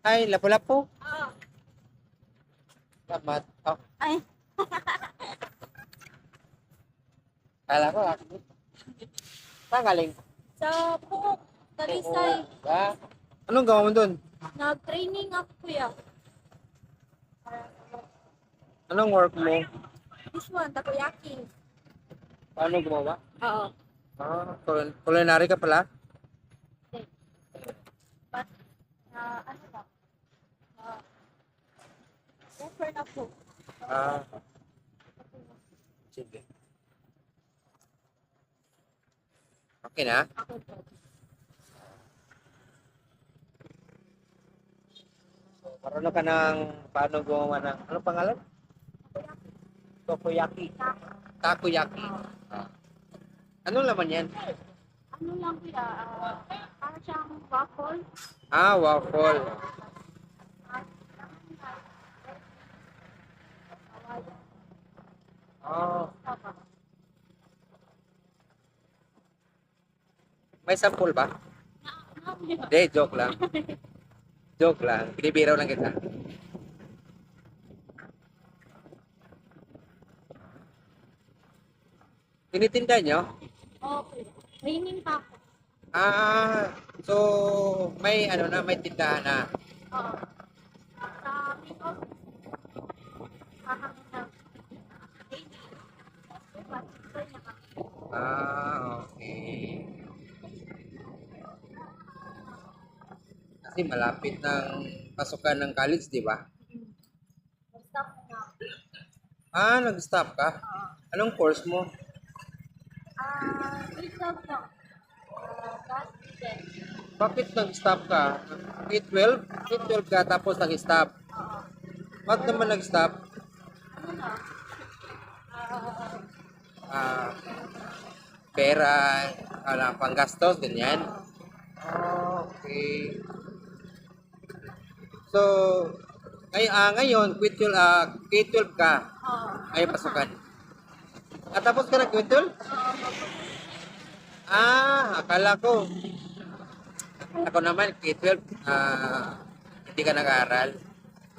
Ay, lapu-lapu. Oo. Tamat. Oh, Ay, kala ko ako. Saan galing? sa Pukok, Talisay. Ah, anong gawa mo doon? Nag-training ako kuya. Anong work mo? This one, takoyaki. Paano gumawa? Oo. Ah, culinary ka pala? But, ano ba? Uh, offer na po. Ah, sige. Okay na? Ako po. Marunong ka ng paano gumawa ng, ano pangalan? Takoyaki. Takoyaki. Ah. Anong laman yan? Ano lang kuya, parang siyang waffle. Ah, waffle. Oh, may sample ba? Hindi, joke lang. Joke lang. Binibiraw lang kita. Tinitinda nyo? Okay. Training pa ako. Ah, so may ano na, may tindahan na. Oo. Sa pick-up, kakamin na training. Diba, teacher niya kami. Ah, okay. Kasi malapit ng pasukan ng college, di ba? Stop na. Ah, nag-stop ka? Anong course mo? Grade 12 na. Last weekend. Bakit nag-stop ka? Grade 12? Grade 12 ka tapos nag-stop. Oo. Bakit naman nag-stop? Ano na? Ah, pera, panggastos, ganyan. Ah, okay. So, ngayon, grade 12 ka, ay pasukan. At tapos ka ng grade 12? Ah, akala ko. Ako naman, grade 12, hindi ka nag-aaral.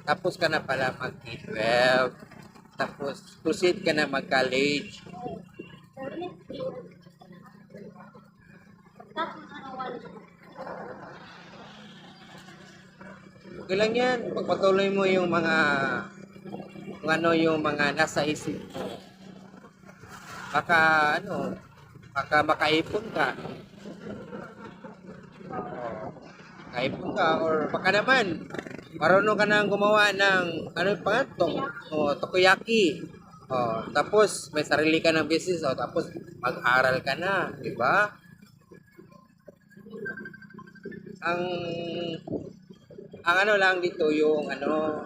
Tapos ka na pala mag grade 12. Tapos, proceed ka na mag-college. Stop na ano, one. Okay lang yan. Pagpatuloy mo yung mga kung ano yung mga nasa isip mo. Baka ano, baka makaipon ka. Makaipon ka or baka naman marunong ka nang gumawa ng ano pa nga to? Oh, takoyaki. Oh, tapos may sarili ka ng business oh, tapos mag-aral ka na, di ba? Ang ano lang dito yung ano,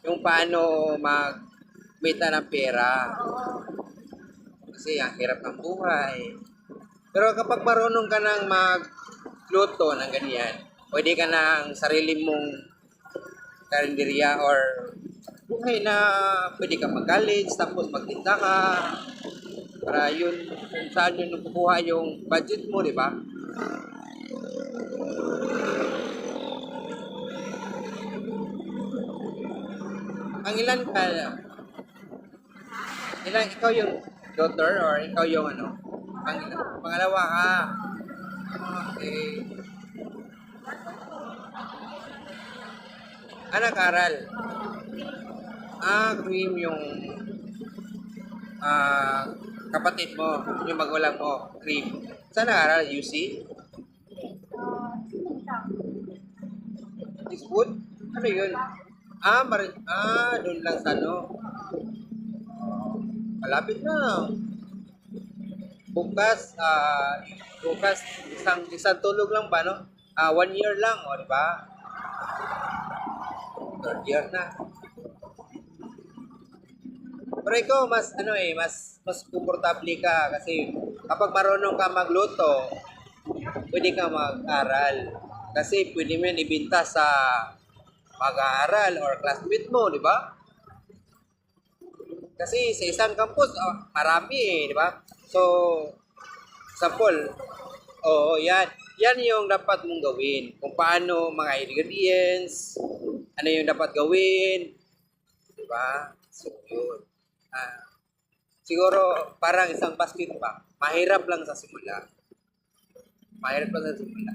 yung paano magmita ng pera. Kasi ang hirap ng buhay. Pero kapag marunong ka nang magluto ng ganyan, pwede ka ng sarili mong karinderya or buhay na pwede ka mag-college, tapos magtinda ka. Para yun, kung saan yun nakukuha yung budget mo, di ba? Ang ilan ka, ikaw yung daughter or ikaw yung ano? Pangalawa ka. Okay. Nag-aral. Ah, cream yung kapatid mo, yung magulang mo, cream. Saan nag-aral? UC? Eastwood? Ano yun? Doon lang sa ano. Malapit na. Bukas, isang tulog lang ba, no? 1 year lang, o, di ba? Third year na. Pero ikaw, mas komportable ka kasi kapag marunong ka magluto, pwede ka mag-aral. Kasi pwede mo yan ibinta sa mag-aaral or classmate mo, di ba? Kasi sa isang campus, marami eh, di ba? So, example, oo, yan. yan yung dapat mong gawin. Kung paano mga ingredients, ano yung dapat gawin, di ba? So, yun. Siguro, parang isang basket pa. Mahirap lang sa simula. Mahirap lang sa simula.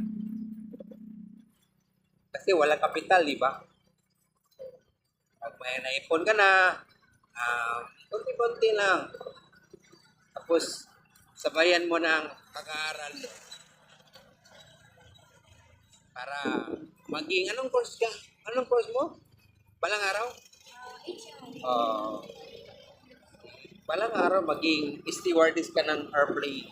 Kasi walang kapital, di ba? Pag may naipon ka na, konti-konti lang. Tapos, sabayan mo ng pag-aaral mo. Para maging, anong course ka? Anong course mo? Balang araw? HI. Balang araw maging stewardess ka ng airplane.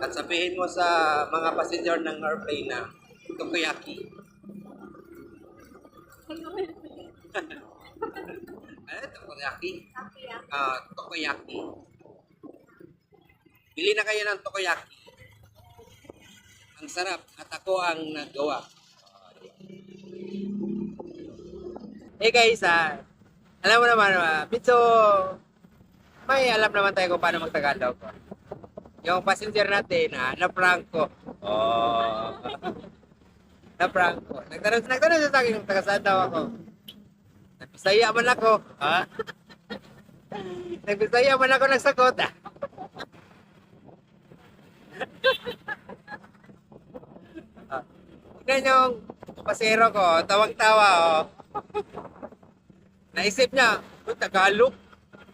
At sabihin mo sa mga passenger ng airplane na takoyaki. Ano takoyaki? Takoyaki. Takoyaki. Bili na kayo ng takoyaki. Ang sarap at ako ang naggawa. Hey guys, alam mo naman, medyo may alam naman tayo kung paano magtagalog. Yung passenger natin, na-prank ko. Oh. Na-prank ko. Nagtanong siya sa akin kung taga saan daw ako. Nagbisaya man ako. Ha? Nagbisaya man ako nagsagot. Tignan yung pasero ko, tawang-tawa, oh. Naisip niya, Tagalog.